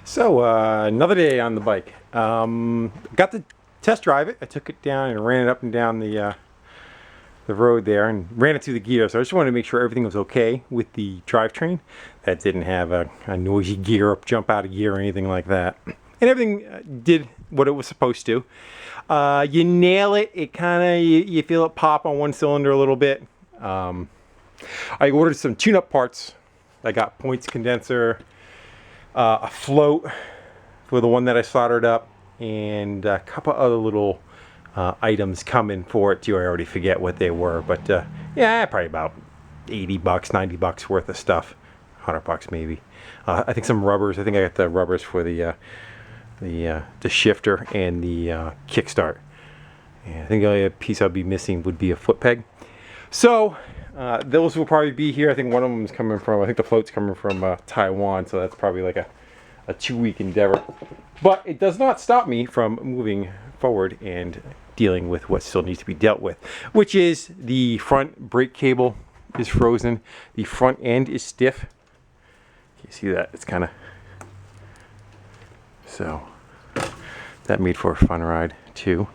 So another day on the bike. Got to test drive it. I took it down and ran it up and down the road there and ran it through the gear. So I just wanted to make sure everything was okay with the drivetrain. That didn't have a noisy gear up, jump out of gear or anything like that. And everything did what it was supposed to. You nail it. It kind of, you feel it pop on one cylinder a little bit. I ordered some tune-up parts. I got points condenser, a float for the one that I soldered up, and a couple other little items coming for it too. I already forget what they were, but yeah, probably about 80 bucks, 90 bucks worth of stuff. 100 bucks maybe. I think some rubbers. I think I got the rubbers for the shifter and the kickstart. And I think the only piece I'll be missing would be a foot peg. So those will probably be here. I think one of them is coming from, I think the float's coming from Taiwan, so that's probably like a 2-week endeavor. But it does not stop me from moving forward and dealing with what still needs to be dealt with, which is the front brake cable is frozen. The front end is stiff. You see that? It's kind of, so that made for a fun ride too.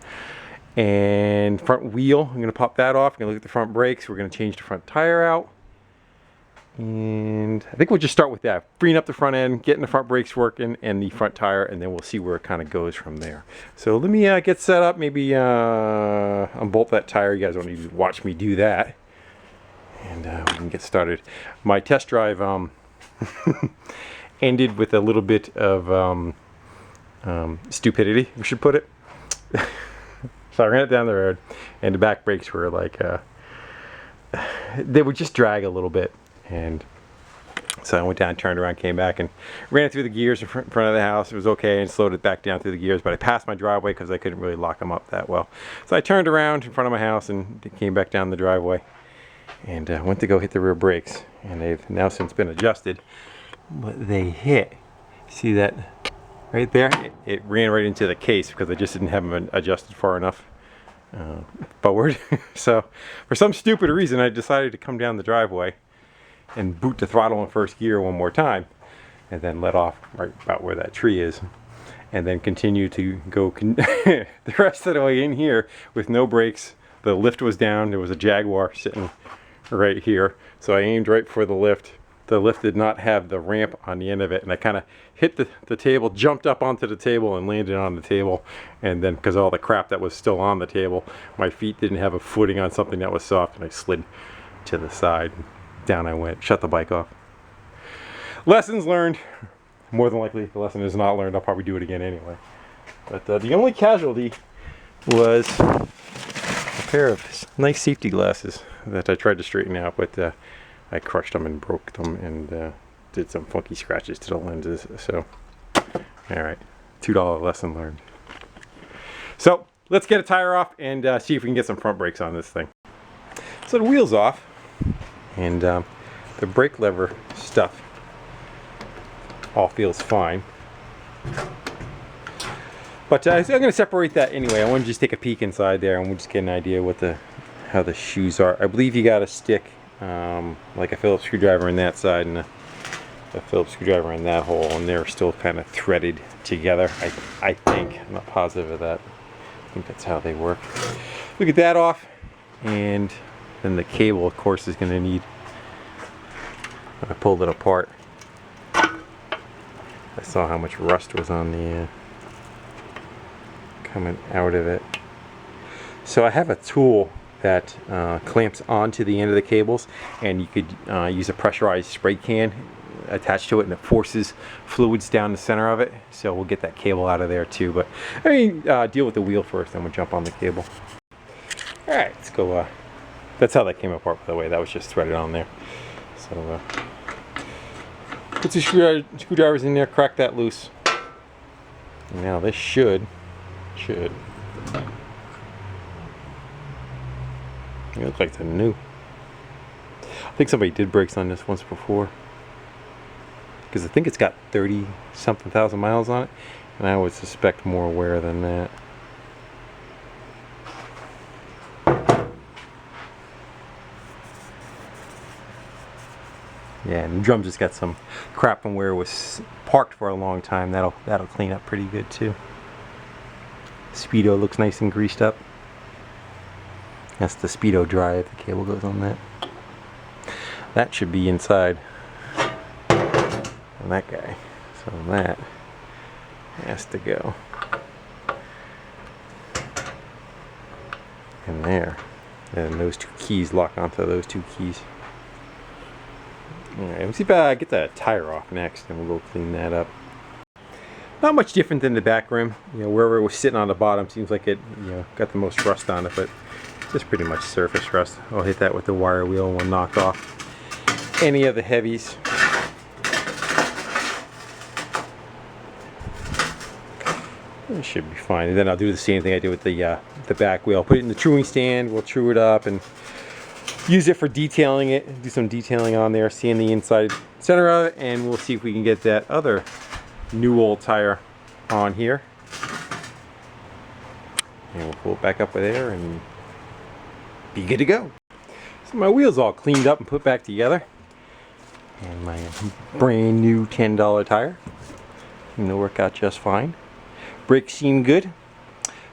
And front wheel, I'm going to pop that off. I'm going to look at the front brakes. We're going to change the front tire out. And I think we'll just start with that. Freeing up the front end, getting the front brakes working, and the front tire, and then we'll see where it kind of goes from there. So let me get set up, maybe unbolt that tire. You guys don't need to watch me do that. And we can get started. My test drive ended with a little bit of stupidity, we should put it. So I ran it down the road, and the back brakes were like, they would just drag a little bit. And so I went down, turned around, came back, and ran it through the gears in front of the house. It was okay, and slowed it back down through the gears, but I passed my driveway because I couldn't really lock them up that well. So I turned around in front of my house and came back down the driveway, and went to go hit the rear brakes. And they've now since been adjusted, but they hit. See that? Right there, it ran right into the case because I just didn't have them adjusted far enough forward. So for some stupid reason, I decided to come down the driveway and boot the throttle in first gear one more time, and then let off right about where that tree is, and then continue to go the rest of the way in here with no brakes. The lift was down. There was a Jaguar sitting right here, so I aimed right for the lift. The lift did not have the ramp on the end of it, and I kind of hit the table, jumped up onto the table and landed on the table. And then because of all the crap that was still on the table, my feet didn't have a footing on something that was soft, and I slid to the side. Down I went, shut the bike off. Lessons learned. More than likely the lesson is not learned. I'll probably do it again anyway. But the only casualty was a pair of nice safety glasses that I tried to straighten out, but I crushed them and broke them, and did some funky scratches to the lenses. So, alright, $2 lesson learned. So, let's get a tire off and see if we can get some front brakes on this thing. So the wheel's off, and the brake lever stuff all feels fine. But I'm going to separate that anyway. I want to just take a peek inside there, and we'll just get an idea what how the shoes are. I believe you got to stick like a Phillips screwdriver in that side and a Phillips screwdriver in that hole, and they're still kind of threaded together. I think. I'm not positive of that. I think that's how they work. We'll get that off, and then the cable, of course, is going to need. I pulled it apart. I saw how much rust was on the coming out of it. So I have a tool that clamps onto the end of the cables, and you could use a pressurized spray can attached to it, and it forces fluids down the center of it. So we'll get that cable out of there too. But I mean, deal with the wheel first, then we'll jump on the cable. All right, let's go. That's how that came apart, by the way. That was just threaded on there. So put the screwdrivers in there, crack that loose. Now this should. It looks like they're new. I think somebody did brakes on this once before, because I think it's got 30-something thousand miles on it, and I would suspect more wear than that. Yeah, and the drum just got some crap from where it was parked for a long time. That'll clean up pretty good too. Speedo looks nice and greased up. That's the Speedo drive. The cable goes on that. That should be inside on that guy. So that has to go in there. And those two keys lock onto those two keys. Alright, let's see if I get the tire off next, and we'll go clean that up. Not much different than the back rim. You know, wherever it was sitting on the bottom seems like it, you know, got the most rust on it, but just pretty much surface rust. I'll hit that with the wire wheel and we'll knock off any of the heavies. It should be fine. And then I'll do the same thing I did with the back wheel. Put it in the truing stand, we'll true it up and use it for detailing it. Do some detailing on there, sand the inside center of it, and we'll see if we can get that other new old tire on here. And we'll pull it back up with there and be good to go. So my wheel's all cleaned up and put back together. And my brand new $10 tire. And it'll work out just fine. Brakes seem good.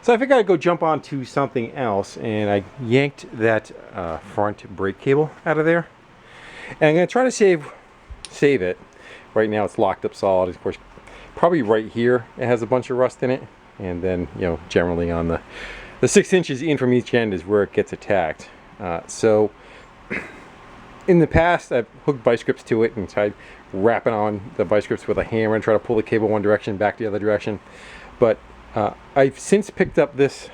So I figured I'd go jump onto something else, and I yanked that front brake cable out of there. And I'm going to try to save it. Right now it's locked up solid. Of course, probably right here it has a bunch of rust in it. And then, you know, generally on the 6 inches in from each end is where it gets attacked. So in the past I've hooked vice grips to it and tried wrapping on the vice grips with a hammer and try to pull the cable one direction, back the other direction. But I've since picked up this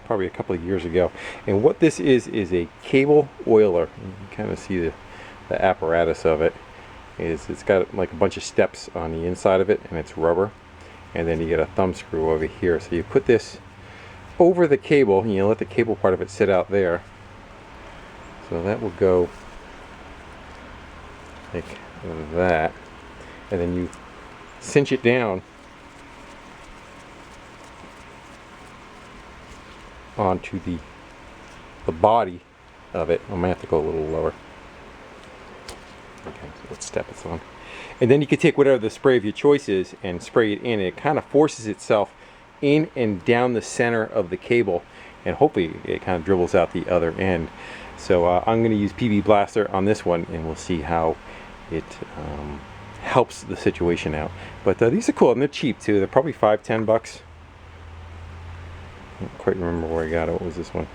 probably a couple of years ago, and what this is a cable oiler. You can kind of see the apparatus of it. It's got like a bunch of steps on the inside of it, and it's rubber, and then you get a thumb screw over here. So you put this over the cable, and you let the cable part of it sit out there. So that will go like that, and then you cinch it down onto the body of it. I might have to go a little lower. Okay, so let's step this on. And then you can take whatever the spray of your choice is and spray it in. It kind of forces itself in and down the center of the cable, and hopefully it kind of dribbles out the other end. So I'm going to use PB Blaster on this one, and we'll see how it helps the situation out. But these are cool, and they're cheap too. They're probably $5-10. I don't quite remember where I got it. What was this one?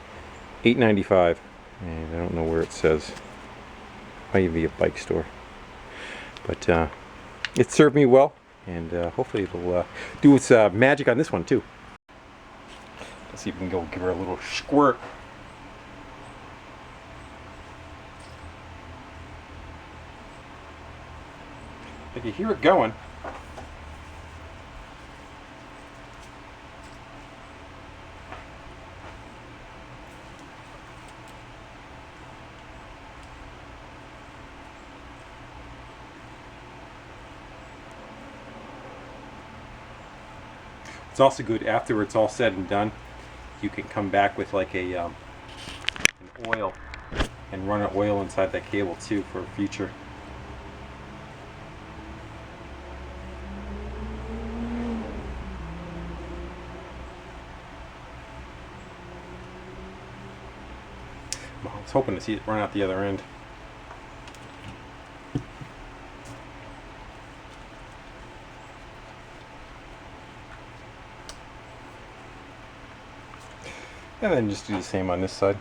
$8.95, and I don't know where it says. Might even be a bike store. But it served me well, and hopefully it'll do its magic on this one too. Let's see if we can go give her a little squirt. I can hear it going. It's also good after it's all said and done. You can come back with like an oil and run an oil inside that cable too for future. I was hoping to see it run out the other end. And then just do the same on this side.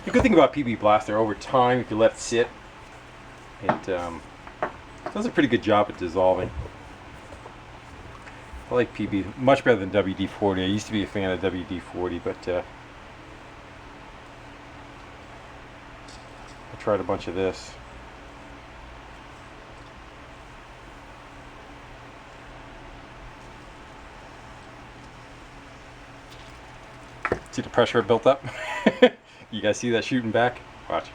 The good thing about PB Blaster, over time, if you let it sit, it does a pretty good job at dissolving. I like PB much better than WD-40. I used to be a fan of WD-40, but I tried a bunch of this. See the pressure built up? You guys see that shooting back? Watch.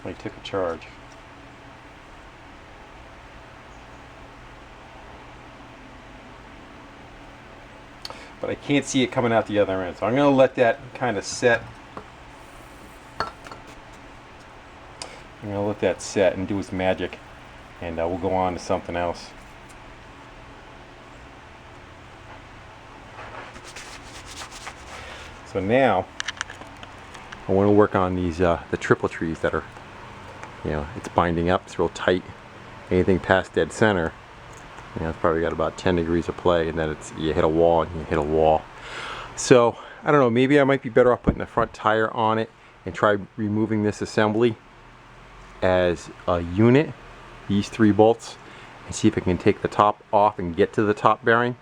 Definitely took a charge. But I can't see it coming out the other end, so I'm going to let that kind of set. I'm going to let that set and do its magic, and we'll go on to something else. So now I want to work on these the triple trees that are, you know, it's binding up, it's real tight. Anything past dead center, you know, it's probably got about 10 degrees of play, and then it's, you hit a wall and you hit a wall. So I don't know, maybe I might be better off putting the front tire on it and try removing this assembly as a unit, these 3 bolts, and see if I can take the top off and get to the top bearing.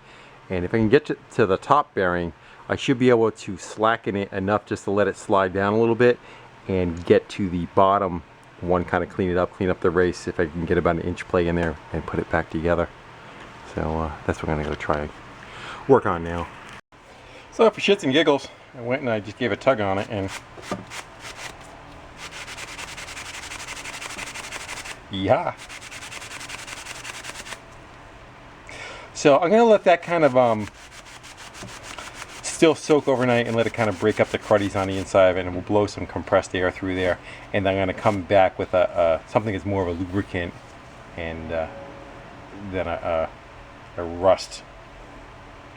And if I can get to the top bearing, I should be able to slacken it enough just to let it slide down a little bit and get to the bottom one, kind of clean up the race, if I can get about an inch play in there and put it back together. So that's what I'm gonna go try and work on now. So for shits and giggles, I went and I just gave a tug on it, and yeah. So I'm gonna let that kind of still soak overnight and let it kind of break up the cruddies on the inside of it, and we'll blow some compressed air through there. And then I'm gonna come back with something that's more of a lubricant, and then a rust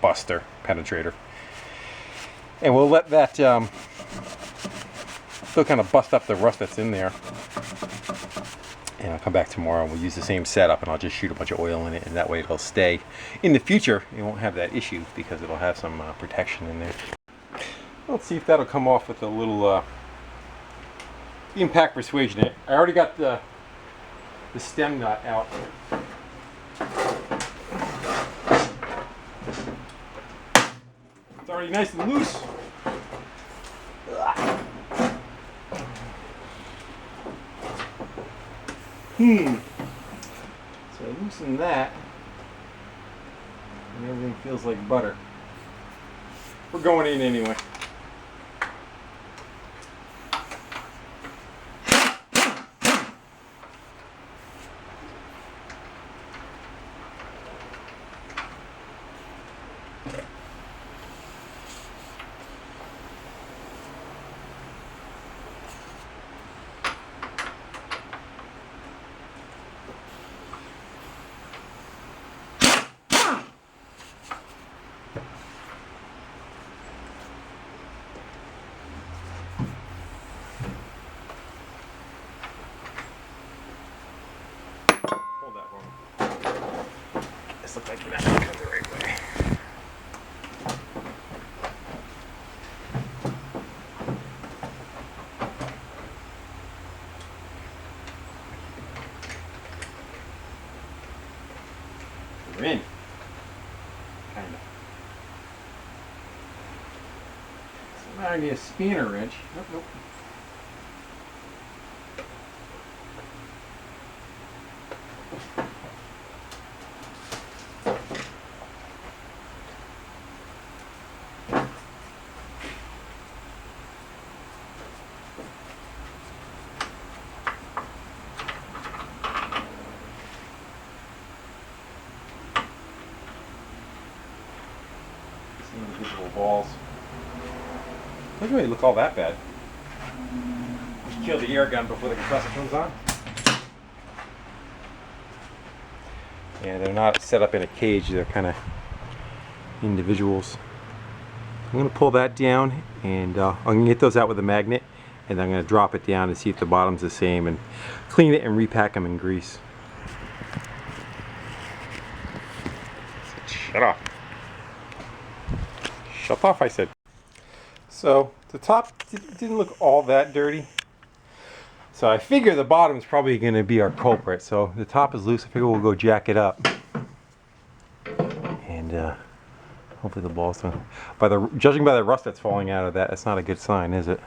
buster penetrator, and we'll let that still kind of bust up the rust that's in there. And I'll come back tomorrow and we'll use the same setup, and I'll just shoot a bunch of oil in it, and that way it'll stay. In the future, it won't have that issue because it'll have some protection in there. Let's see if that'll come off with a little impact persuasion. I already got the stem nut out. It's already nice and loose. So I loosen that, and everything feels like butter. We're going in anyway. This looks like it actually comes the right way. We're in. Kind of. So now I need a spanner wrench. Nope. Individual balls. Doesn't really look all that bad. Just kill the air gun before the compressor comes on. And they're not set up in a cage, they're kind of individuals. I'm going to pull that down, and I'm going to get those out with a magnet, and I'm going to drop it down and see if the bottom's the same, and clean it and repack them in grease. Shut off. Shut off, I said. So the top didn't look all that dirty. So I figure the bottom is probably going to be our culprit. So the top is loose. I figure we'll go jack it up. And hopefully the ball's done. Judging by the rust that's falling out of that, that's not a good sign, is it?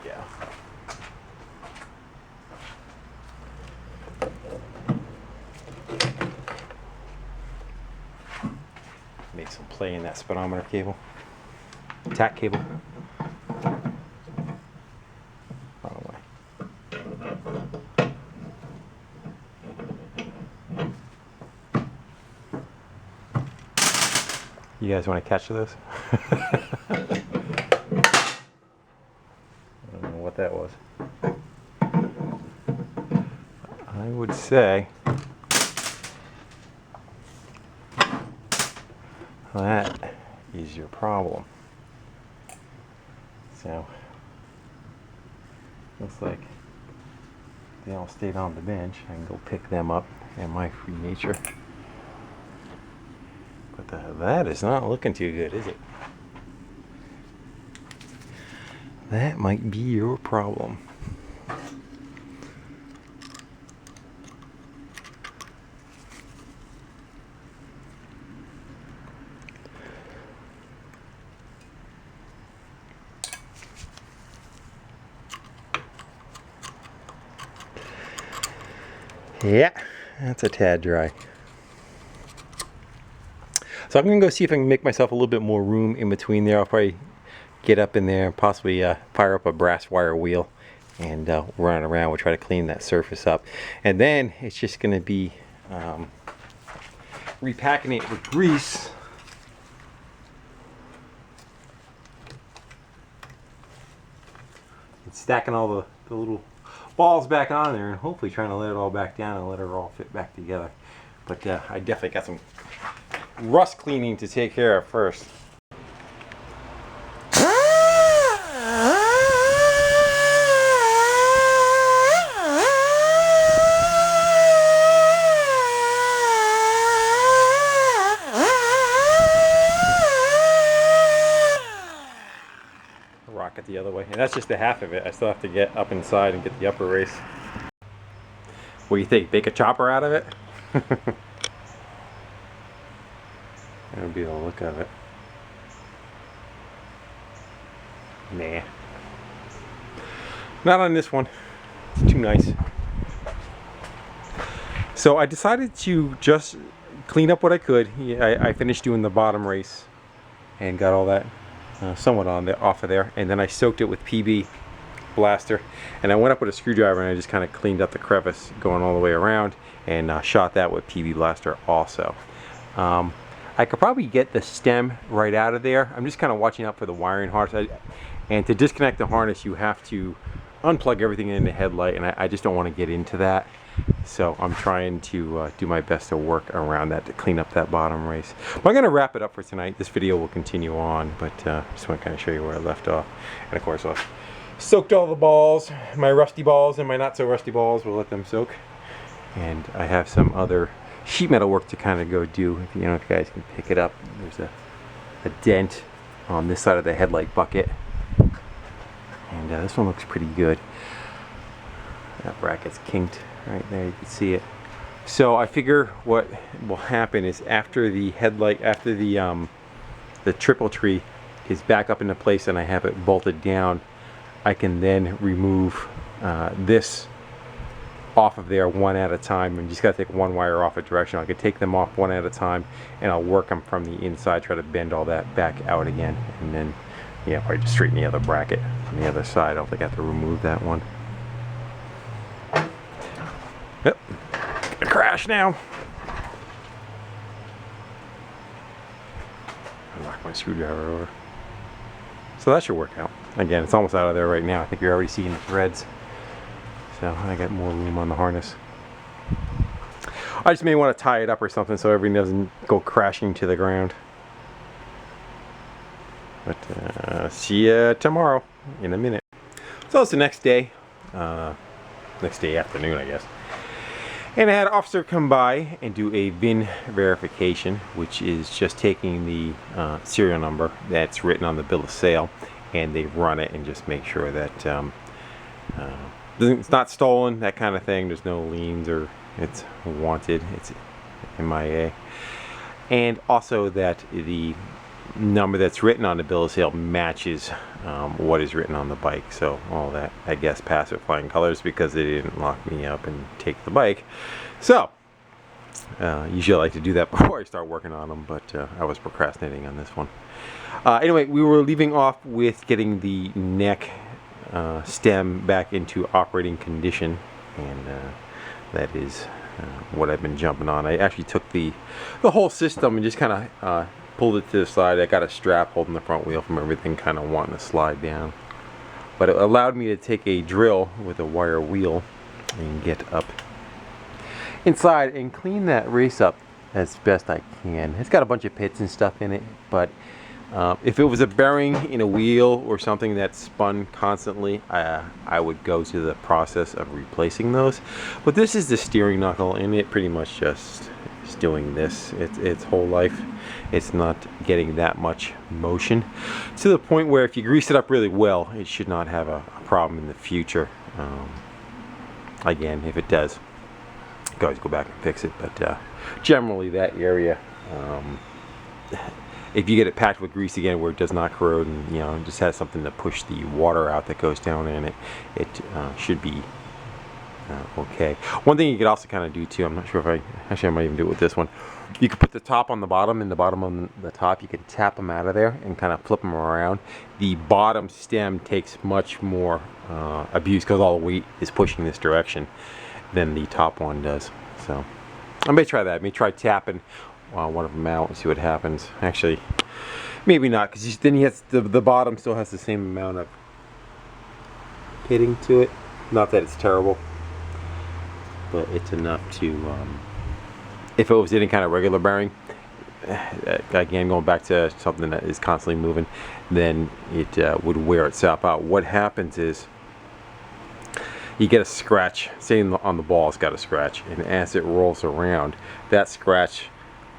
Yeah. Make some play in that speedometer cable. Tack cable. You guys want to catch this? I don't know what that was. I would say that is your problem. So, looks like they all stayed on the bench. I can go pick them up in my free nature. But that is not looking too good, is it? That might be your problem. Yeah, that's a tad dry. So I'm gonna go see if I can make myself a little bit more room in between there. I'll probably get up in there and possibly fire up a brass wire wheel and run around. We'll try to clean that surface up. And then it's just gonna be repacking it with grease. And stacking all the little balls back on there and hopefully trying to let it all back down and let it all fit back together. But I definitely got some rust cleaning to take care of first. Rock it the other way, and that's just the half of it. I still have to get up inside and get the upper race. What do you think? Bake a chopper out of it? That would be the look of it. Nah. Not on this one. It's too nice. So I decided to just clean up what I could. Yeah, I finished doing the bottom race and got all that somewhat off of there, and then I soaked it with PB Blaster, and I went up with a screwdriver and I just kind of cleaned up the crevice going all the way around and shot that with PB Blaster also. I could probably get the stem right out of there. I'm just kind of watching out for the wiring harness, and to disconnect the harness you have to unplug everything in the headlight, and I just don't want to get into that. So I'm trying to do my best to work around that to clean up that bottom race. But I'm going to wrap it up for tonight. This video will continue on, but just want to kind of show you where I left off. And of course I've soaked all the balls, my rusty balls and my not so rusty balls. We'll let them soak. And I have some other sheet metal work to kind of go do. If you know, if you guys can pick it up, there's a dent on this side of the headlight bucket. And this one looks pretty good. That bracket's kinked right there, you can see it. So I figure what will happen is after the headlight, after the triple tree is back up into place and I have it bolted down, I can then remove this off of there one at a time, and just got to take one wire off a direction. I could take them off one at a time and I'll work them from the inside, try to bend all that back out again, and then yeah, probably just straighten the other bracket on the other side. I don't think I have to remove that one. Yep, gonna crash now. I knocked my screwdriver over. So that should work out. Again, it's almost out of there right now. I think you're already seeing the threads. So I got more room on the harness. I just may want to tie it up or something so everything doesn't go crashing to the ground. But see ya tomorrow in a minute. So it's the next day afternoon, I guess. And I had an officer come by and do a Vin verification, which is just taking the serial number that's written on the bill of sale, and they run it and just make sure that it's not stolen, that kind of thing. There's no liens or it's wanted, it's MIA. And also that the number that's written on the bill of sale matches what is written on the bike. So all that, I guess, passed with flying colors because they didn't lock me up and take the bike. So usually I like to do that before I start working on them, but I was procrastinating on this one. Anyway, we were leaving off with getting the neck stem back into operating condition, and that is what I've been jumping on. I actually took the whole system and just kind of pulled it to the side. I got a strap holding the front wheel from everything kind of wanting to slide down. But it allowed me to take a drill with a wire wheel and get up inside and clean that race up as best I can. It's got a bunch of pits and stuff in it, but if it was a bearing in a wheel or something that spun constantly, I would go to the process of replacing those. But this is the steering knuckle, and it pretty much just is doing this its whole life. It's not getting that much motion, to the point where if you grease it up really well, it should not have a problem in the future. Again, if it does, you can always go back and fix it, but generally that area, if you get it packed with grease again where it does not corrode, and you know, just has something to push the water out that goes down in it, it should be okay. One thing you could also kind of do too, I'm not sure if I might even do it with this one. You could put the top on the bottom and the bottom on the top. You could tap them out of there and kind of flip them around. The bottom stem takes much more abuse because all the weight is pushing this direction than the top one does. So I may try that. I may try tapping one of them out and see what happens. Actually, maybe not, because then he has the bottom still has the same amount of hitting to it. Not that it's terrible, but it's enough to if it was any kind of regular bearing, again going back to something that is constantly moving, then it would wear itself out. What happens is you get a scratch, say on the ball it's got a scratch, and as it rolls around, that scratch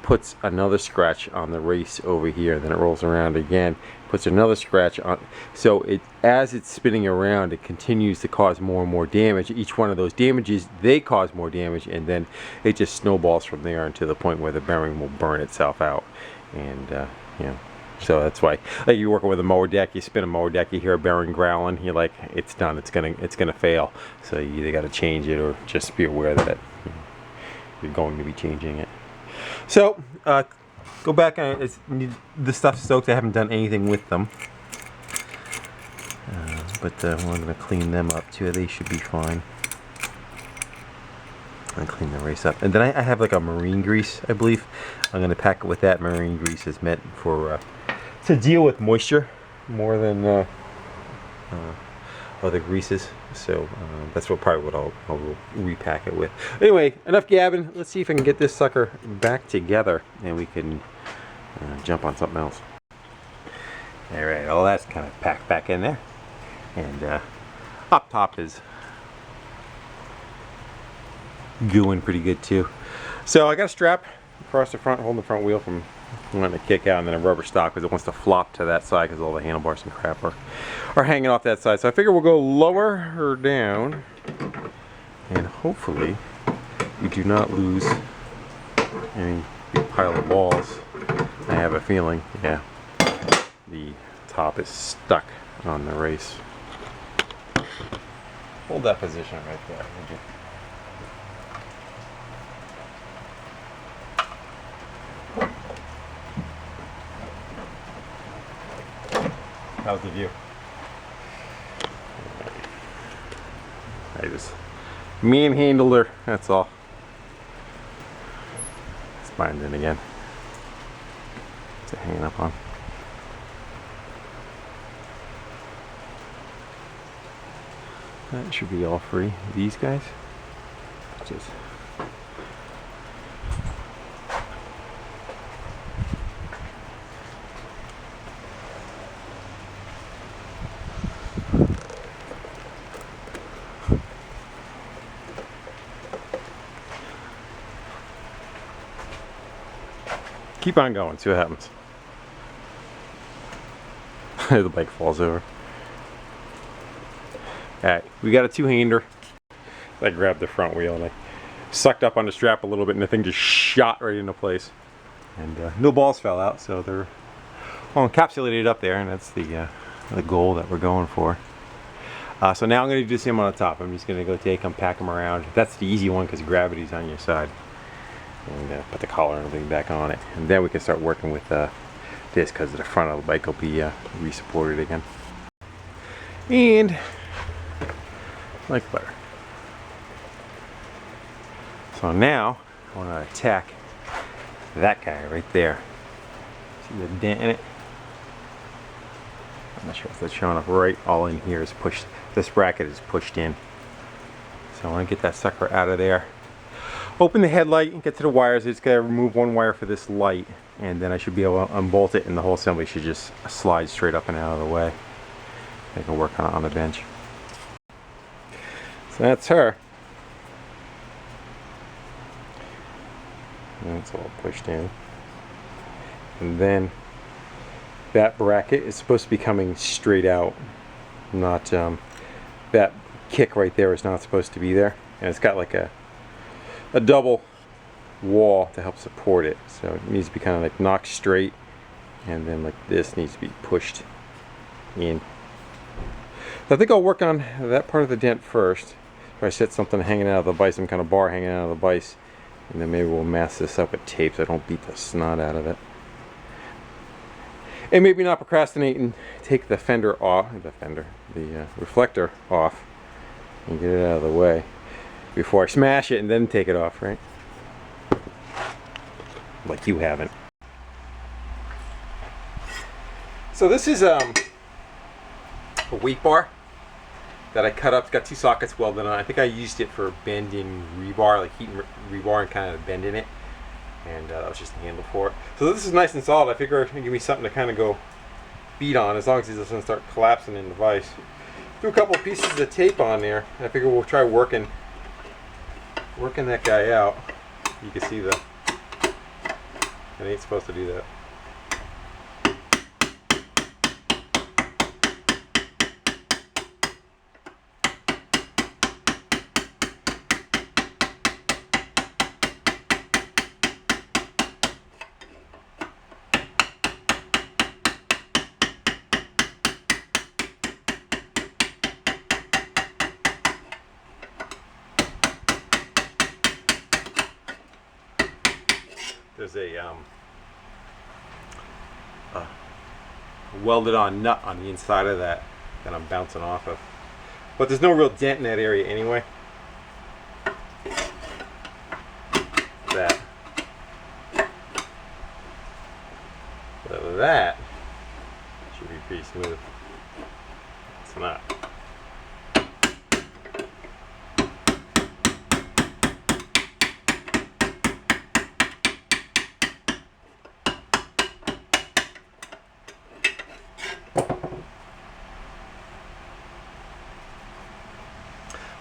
puts another scratch on the race over here, then it rolls around again, puts another scratch on. So as it's spinning around, it continues to cause more and more damage. Each one of those damages, they cause more damage, and then it just snowballs from there until the point where the bearing will burn itself out. And you know, so that's why, like, you're working with a mower deck, you spin a mower deck, you hear a bearing growling, you're like, it's done, it's gonna fail. So you either got to change it or just be aware that you're going to be changing it. So go back and the stuff's soaked. I haven't done anything with them, but we're going to clean them up too. They should be fine. And clean the race up, and then I have like a marine grease, I believe. I'm going to pack it with that. Marine grease is meant for to deal with moisture more than other greases, so that's probably what I'll repack it with. Anyway, enough gabbing. Let's see if I can get this sucker back together and we can jump on something else. Alright, all that's kind of packed back in there, and up top is gooing pretty good too. So I got a strap across the front holding the front wheel from wanting to kick out, and then a rubber stock because it wants to flop to that side because all the handlebars and crap are hanging off that side. So I figure we'll go lower her down, and hopefully we do not lose any big pile of balls. I have a feeling, yeah, the top is stuck on the race. Hold that position right there, would you? How's the view? I just manhandled her, that's all. It's binding again. What's it hanging up on? That should be all free. These guys? Just keep on going, see what happens. The bike falls over. Alright, we got a two-hander. I grabbed the front wheel and I sucked up on the strap a little bit, and the thing just shot right into place. And no balls fell out, so they're all encapsulated up there, and that's the goal that we're going for. So now I'm going to do the same on the top. I'm just going to go take them, pack them around. That's the easy one because gravity's on your side. And put the collar and everything back on it, and then we can start working with this, because the front of the bike will be re-supported again, and like butter. So now I want to attack that guy right there. See the dent in it? I'm not sure if that's showing up right. All in here is pushed. This bracket is pushed in. So I want to get that sucker out of there. Open the headlight and get to the wires. I just gotta remove one wire for this light, and then I should be able to unbolt it, and the whole assembly should just slide straight up and out of the way. I can work on it on the bench. So that's her. And it's all pushed in. And then that bracket is supposed to be coming straight out. Not that kick right there is not supposed to be there. And it's got like a double wall to help support it. So it needs to be kind of like knocked straight, and then like this needs to be pushed in. So I think I'll work on that part of the dent first. If I set something hanging out of the vise, some kind of bar hanging out of the vise, and then maybe we'll mask this up with tape so I don't beat the snot out of it. And maybe not procrastinate and take the fender off, the reflector off, and get it out of the way before I smash it and then take it off, right? Like you haven't. So this is a weight bar that I cut up. It's got two sockets welded on. I think I used it for bending rebar, like heating rebar and kind of bending it. And that was just the handle for it. So this is nice and solid. I figure it can give me something to kind of go beat on, as long as it doesn't start collapsing in the vise. Threw a couple pieces of tape on there. I figure we'll try working that guy out. You can see it ain't supposed to do that. There's a welded on nut on the inside of that I'm bouncing off of. But there's no real dent in that area anyway. That. So that should be pretty smooth. It's not.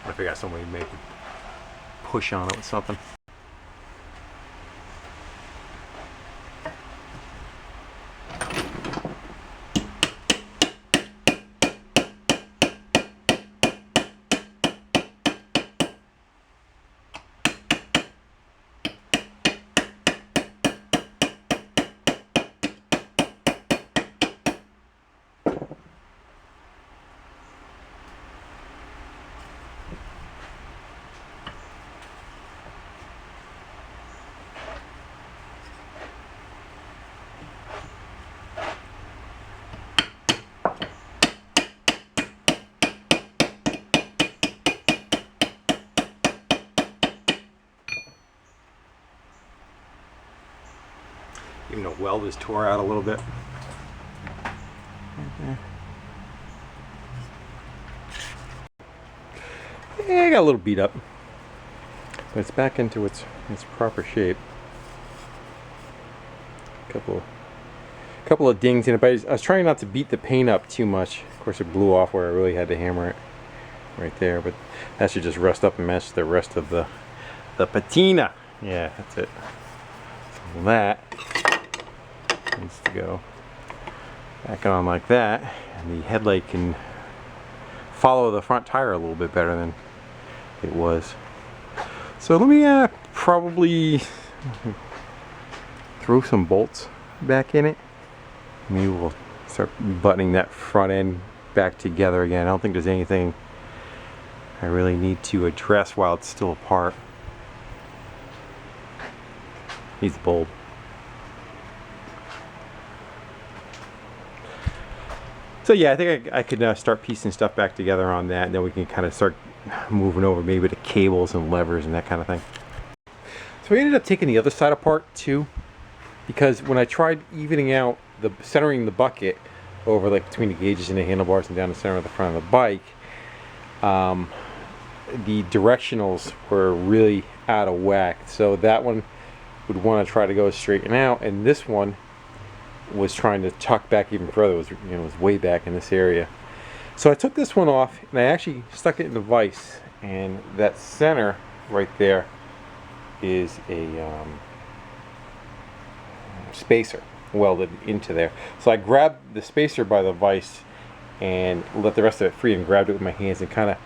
I figure out some way to make push on it with something. Even the weld is tore out a little bit. Yeah, I got a little beat up, but it's back into its proper shape. Couple of dings in it, but I was trying not to beat the paint up too much. Of course, it blew off where I really had to hammer it right there, but that should just rust up and match the rest of the patina. Yeah, that's it. So that needs to go back on like that, and the headlight can follow the front tire a little bit better than it was. So let me probably throw some bolts back in it. Maybe we'll start buttoning that front end back together again. I don't think there's anything I really need to address while it's still apart. Needs the bulb. So yeah, I think I could start piecing stuff back together on that, and then we can kind of start moving over maybe to cables and levers and that kind of thing. So we ended up taking the other side apart too, because when I tried evening out centering the bucket over like between the gauges and the handlebars and down the center of the front of the bike, the directionals were really out of whack. So that one would want to try to go straighten out, and this one was trying to tuck back even further. It was, it was way back in this area. So I took this one off and I actually stuck it in the vise, and that center right there is a spacer welded into there. So I grabbed the spacer by the vise and let the rest of it free and grabbed it with my hands and kind of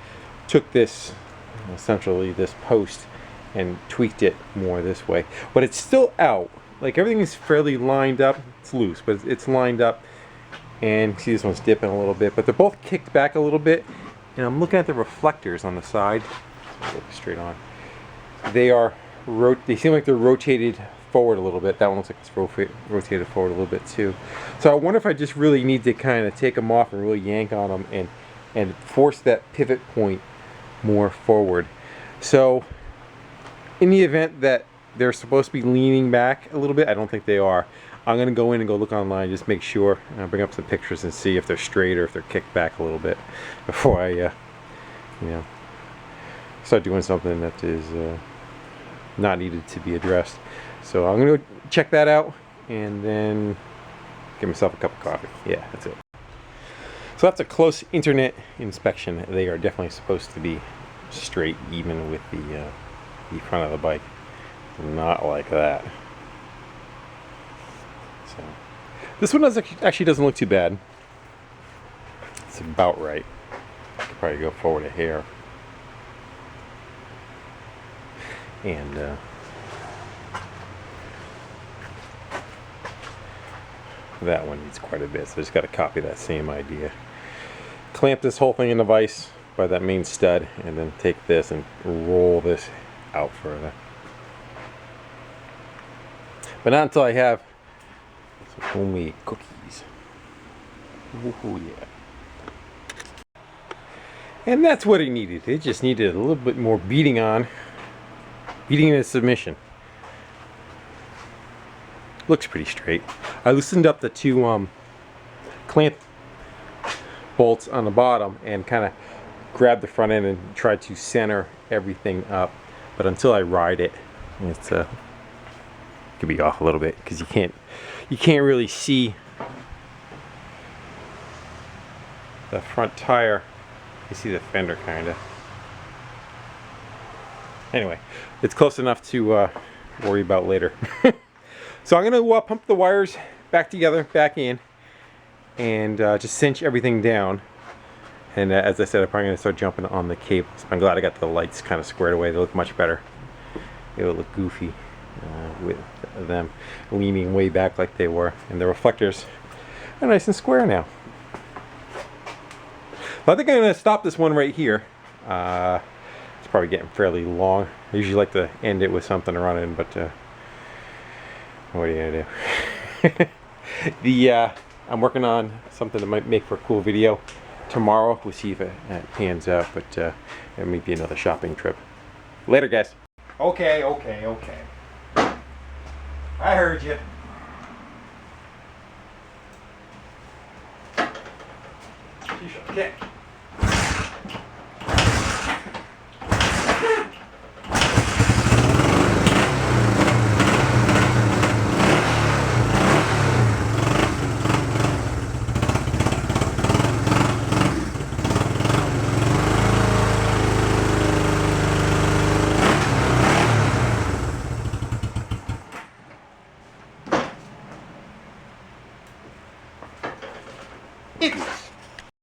took this, essentially this post, and tweaked it more this way. But it's still out. Like everything is fairly lined up. It's loose, but it's lined up. And see, this one's dipping a little bit, but they're both kicked back a little bit. And I'm looking at the reflectors on the side. Look straight on. They seem like they're rotated forward a little bit. That one looks like it's rotated forward a little bit too. So I wonder if I just really need to kind of take them off and really yank on them and force that pivot point more forward. So in the event that they're supposed to be leaning back a little bit, I don't think they are. I'm going to go in and go look online, just make sure, bring up some pictures and see if they're straight or if they're kicked back a little bit before I, start doing something that is not needed to be addressed. So I'm going to go check that out and then get myself a cup of coffee. Yeah, that's it. So that's a close internet inspection. They are definitely supposed to be straight, even with the front of the bike. Not like that. So this one actually doesn't look too bad. It's about right. I could probably go forward a hair. And that one needs quite a bit, so I just got to copy that same idea. Clamp this whole thing in the vise by that main stud, and then take this and roll this out further. But not until I have some homemade cookies. Ooh, yeah. And that's what it needed. It just needed a little bit more beating into submission. Looks pretty straight. I loosened up the two clamp bolts on the bottom and kind of grabbed the front end and tried to center everything up. But until I ride it, it's could be off a little bit because you can't really see the front tire. You see the fender kind of. Anyway, it's close enough to worry about later. So I'm going to pump the wires back together, back in, and just cinch everything down. And as I said, I'm probably going to start jumping on the cables. I'm glad I got the lights kind of squared away. They look much better. It would look goofy with them leaning way back like they were. And the reflectors are nice and square now. Well, I think I'm going to stop this one right here. It's probably getting fairly long. I usually like to end it with something to run in, but what are you going to do? I'm working on something that might make for a cool video. Tomorrow, we'll see if it pans out, but it might be another shopping trip. Later, guys. Okay. I heard you. You should kick. Idiots.